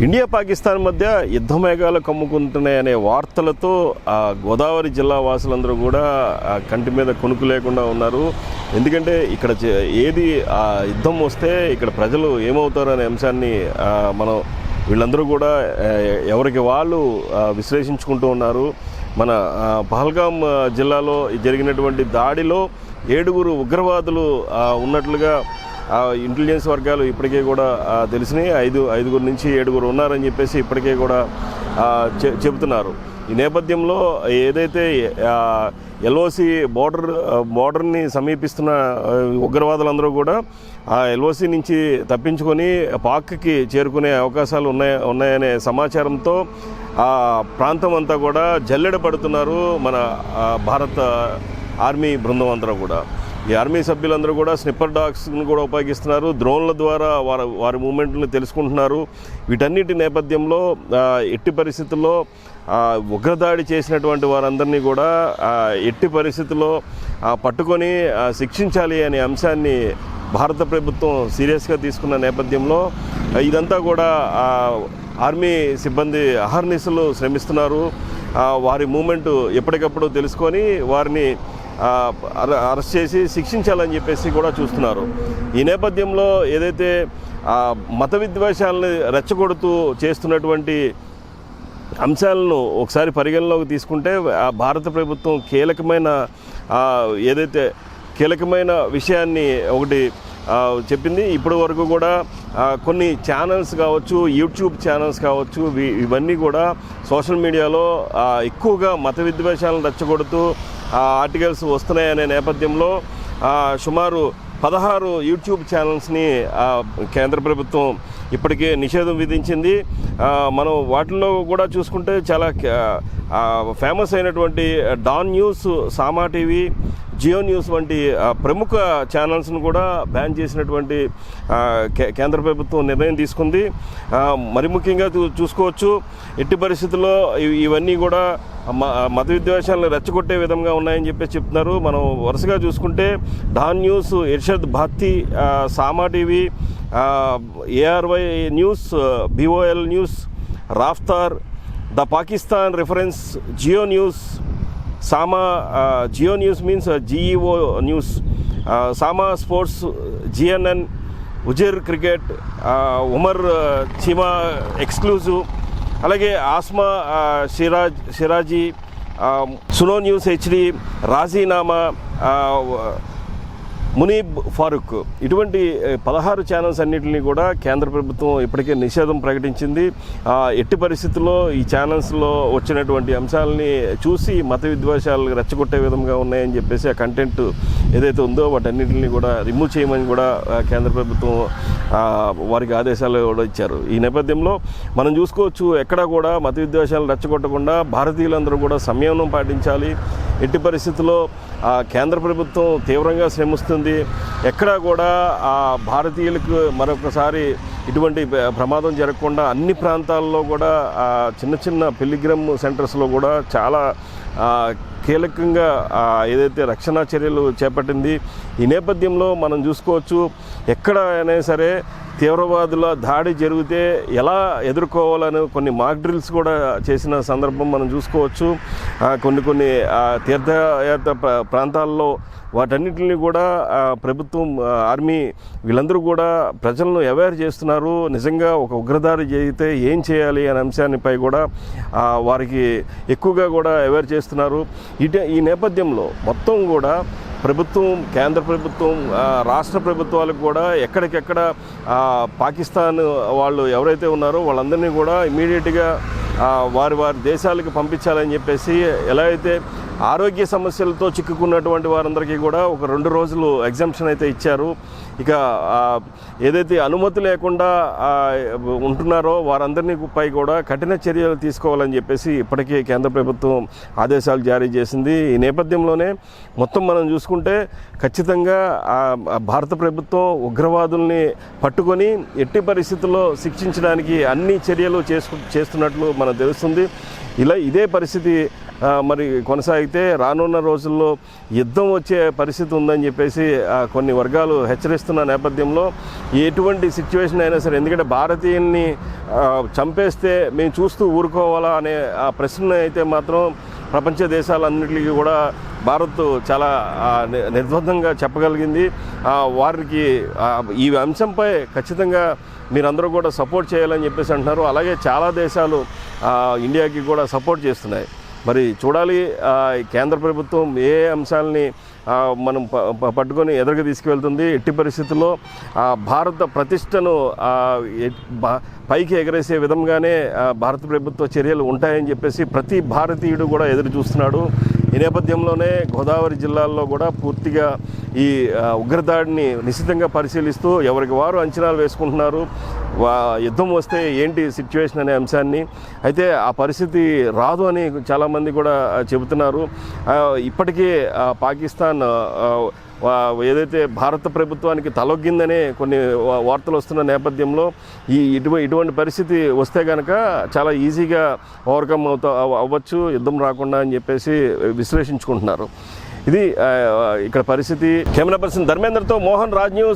India Pakistan మధ్య యుద్ధ మేఘాలు కమ్ముకుంటున్నాయనే వార్తలతో గోదావరి జిల్లా వాసులందరూ కూడా కంటి మీద కొనుక్కు లేకుండా ఉన్నారు. ఎందుకంటే ఇక్కడ ఏది యుద్ధం వస్తే ఇక్కడ ప్రజలు ఏమవుతారు అనే అంశాన్ని మనం వీళ్ళందరూ కూడా ఎవరికి వాళ్ళు విశ్లేషించుకుంటూ ఉన్నారు. మన పహల్గాం జిల్లాలో జరిగినటువంటి దాడిలో 7 ఉగ్రవాదులు ఉన్నట్లుగా ఇంటెలిజెన్స్ వర్గాలు ఇప్పటికే కూడా తెలిసినాయి. 5 నుంచి 7 ఉన్నారని చెప్పేసి ఇప్పటికే కూడా చెబుతున్నారు. ఈ నేపథ్యంలో ఏదైతే ఎల్ఓసి బోర్డర్ని సమీపిస్తున్న ఉగ్రవాదులందరూ కూడా ఆ ఎల్ఓసి నుంచి తప్పించుకొని పాక్కి చేరుకునే అవకాశాలు ఉన్నాయనే సమాచారంతో ఆ ప్రాంతం అంతా కూడా జల్లెడ పడుతున్నారు మన భారత ఆర్మీ బృందం అంతా కూడా. ఈ ఆర్మీ సభ్యులందరూ కూడా స్నిప్పర్ డాగ్స్ను కూడా ఉపయోగిస్తున్నారు. డ్రోన్ల ద్వారా వారి మూమెంట్ని తెలుసుకుంటున్నారు. వీటన్నిటి నేపథ్యంలో ఎట్టి పరిస్థితుల్లో ఉగ్రదాడి చేసినటువంటి వారందరినీ కూడా ఎట్టి పరిస్థితుల్లో పట్టుకొని శిక్షించాలి అనే అంశాన్ని భారత ప్రభుత్వం సీరియస్గా తీసుకున్న నేపథ్యంలో ఇదంతా కూడా ఆర్మీ సిబ్బంది అహర్నిశలు శ్రమిస్తున్నారు. వారి మూమెంట్ ఎప్పటికప్పుడు తెలుసుకొని వారిని అరెస్ట్ చేసి శిక్షించాలని చెప్పేసి కూడా చూస్తున్నారు. ఈ నేపథ్యంలో ఏదైతే మత విద్వేషాలని రెచ్చగొడుతూ చేస్తున్నటువంటి అంశాలను ఒకసారి పరిగణలోకి తీసుకుంటే భారత ప్రభుత్వం కీలకమైన విషయాన్ని ఒకటి చెప్పింది. ఇప్పటి వరకు కూడా కొన్ని ఛానల్స్ కావచ్చు, యూట్యూబ్ ఛానల్స్ కావచ్చు, ఇవన్నీ కూడా సోషల్ మీడియాలో ఎక్కువగా మత విద్వేషాలను రెచ్చగొడుతూ ఆర్టికల్స్ వస్తున్నాయనే నేపథ్యంలో సుమారు 16 యూట్యూబ్ ఛానల్స్ని కేంద్ర ప్రభుత్వం ఇప్పటికే నిషేధం విధించింది. మనం వాటిల్లో కూడా చూసుకుంటే చాలా ఫేమస్ అయినటువంటి డాన్ న్యూస్, సామా టీవీ, జియో న్యూస్ వంటి ప్రముఖ ఛానల్స్ను కూడా బ్యాన్ చేసినటువంటి కేంద్ర ప్రభుత్వం నిర్ణయం తీసుకుంది. మరి ముఖ్యంగా చూసుకోవచ్చు, ఎట్టి పరిస్థితుల్లో ఇవన్నీ కూడా మత విద్వేషాలను రెచ్చగొట్టే విధంగా ఉన్నాయని చెప్పేసి చెప్తున్నారు. మనం వరుసగా చూసుకుంటే Dawn news, Irshad Bharti, Samaa TV, ARY news, BOL news, Raftaar, the Pakistan reference, Geo news, Samaa, Geo news means GEO news, Samaa sports, GNN, Uzair cricket, Umar Cheema exclusive, అలాగే ఆస్మా షిరాజీ, సునో న్యూస్ HD, రాజీనామా, మునీబ్ ఫారూక్, ఇటువంటి 16 ఛానల్స్ అన్నింటినీ కూడా కేంద్ర ప్రభుత్వం ఇప్పటికే నిషేధం ప్రకటించింది. ఎట్టి పరిస్థితుల్లో ఈ ఛానల్స్లో వచ్చినటువంటి అంశాలని చూసి మత విద్వేషాలు రెచ్చగొట్టే విధంగా ఉన్నాయని చెప్పేసి ఆ కంటెంట్ ఏదైతే ఉందో వాటన్నింటినీ కూడా రిమూవ్ చేయమని కూడా కేంద్ర ప్రభుత్వం వారికి ఆదేశాలు కూడా ఇచ్చారు. ఈ నేపథ్యంలో మనం చూసుకోవచ్చు, ఎక్కడా కూడా మత విద్వేషాలు రెచ్చగొట్టకుండా భారతీయులందరూ కూడా సంయమనం పాటించాలి. ఎట్టి పరిస్థితుల్లో కేంద్ర ప్రభుత్వం తీవ్రంగా శ్రమిస్తుంది. ఎక్కడా కూడా భారతీయులకు మరొకసారి ఇటువంటి ప్రమాదం జరగకుండా అన్ని ప్రాంతాల్లో కూడా చిన్న పిలిగ్రమ్ సెంటర్స్లో కూడా చాలా కీలకంగా ఏదైతే రక్షణ చర్యలు చేపట్టింది. ఈ నేపథ్యంలో మనం చూసుకోవచ్చు, ఎక్కడైనా సరే తీవ్రవాదుల దాడి జరిగితే ఎలా ఎదుర్కోవాలని కొన్ని మాక్ డ్రిల్స్ కూడా చేసిన సందర్భం మనం చూసుకోవచ్చు. కొన్ని తీర్థయాత్ర ప్రాంతాల్లో వాటన్నిటిని కూడా ప్రభుత్వం, ఆర్మీ వీళ్ళందరూ కూడా ప్రజలను అవేర్ చేస్తున్నారు. నిజంగా ఒక ఉగ్రదాడి జరిగితే ఏం చేయాలి అనే అంశాన్నిపై కూడా వారికి ఎక్కువగా కూడా అవేర్ చేస్తున్నారు. ఈ నేపథ్యంలో మొత్తం కూడా ప్రభుత్వం, కేంద్ర ప్రభుత్వం, రాష్ట్ర ప్రభుత్వాలకు కూడా ఎక్కడికెక్కడ పాకిస్తాన్ వాళ్ళు ఎవరైతే ఉన్నారో వాళ్ళందరినీ కూడా ఇమీడియట్గా వారి దేశాలకు పంపించాలని చెప్పేసి, ఎలా అయితే ఆరోగ్య సమస్యలతో చిక్కుకున్నటువంటి వారందరికీ కూడా ఒక 2 రోజులు ఎగ్జామ్షన్ అయితే ఇచ్చారు. ఇక ఏదైతే అనుమతి లేకుండా ఉంటున్నారో వారందరినీ పై కూడా కఠిన చర్యలు తీసుకోవాలని చెప్పేసి ఇప్పటికీ కేంద్ర ప్రభుత్వం ఆదేశాలు జారీ చేసింది. ఈ నేపథ్యంలోనే మొత్తం మనం చూసుకుంటే ఖచ్చితంగా భారత ప్రభుత్వం ఉగ్రవాదుల్ని పట్టుకొని ఎట్టి పరిస్థితుల్లో శిక్షించడానికి అన్ని చర్యలు చేస్తున్నట్లు మనకు తెలుస్తుంది. ఇదే పరిస్థితి మరి కొనసాగి కొనసాగితే రానున్న రోజుల్లో యుద్ధం వచ్చే పరిస్థితి ఉందని చెప్పేసి కొన్ని వర్గాలు హెచ్చరిస్తున్న నేపథ్యంలో ఎటువంటి సిచ్యువేషన్ అయినా సరే, ఎందుకంటే భారతీయుల్ని చంపేస్తే మేము చూస్తూ ఊరుకోవాలా అనే ఆ ప్రశ్న అయితే మాత్రం ప్రపంచ దేశాలన్నింటికీ కూడా భారత్ చాలా నిర్బంధంగా చెప్పగలిగింది. వారికి ఈ అంశంపై ఖచ్చితంగా మీరందరూ కూడా సపోర్ట్ చేయాలని చెప్పేసి అంటున్నారు. అలాగే చాలా దేశాలు ఇండియాకి కూడా సపోర్ట్ చేస్తున్నాయి. మరి చూడాలి కేంద్ర ప్రభుత్వం ఏ అంశాలని మనం పట్టుకొని ఎదురుగా తీసుకువెళ్తుంది. ఎట్టి పరిస్థితుల్లో భారత ప్రతిష్టను పైకి ఎగరేసే విధంగానే భారత ప్రభుత్వ చర్యలు ఉంటాయని చెప్పేసి ప్రతి భారతీయుడు కూడా ఎదురు చూస్తున్నాడు. ఈ నేపథ్యంలోనే గోదావరి జిల్లాల్లో కూడా పూర్తిగా ఈ ఉగ్రదాడిని నిశితంగా పరిశీలిస్తూ ఎవరికి వారు అంచనాలు వేసుకుంటున్నారు. యుద్ధం వస్తే ఏంటి సిచ్యువేషన్ అనే అంశాన్ని. అయితే ఆ పరిస్థితి రాదు అని చాలామంది కూడా చెబుతున్నారు. ఇప్పటికీ పాకిస్తాన్ ఏదైతే భారత ప్రభుత్వానికి తలొగ్గిందనే కొన్ని వార్తలు వస్తున్న నేపథ్యంలో ఇటువంటి పరిస్థితి వస్తే కనుక చాలా ఈజీగా ఓవర్కమ్ అవ్వచ్చు యుద్ధం రాకుండా అని చెప్పేసి విశ్లేషించుకుంటున్నారు. ఇది ఇక్కడ పరిస్థితి. కెమెరా పర్సన్ ధర్మేంద్రతో మోహన్, రాజ్ న్యూస్.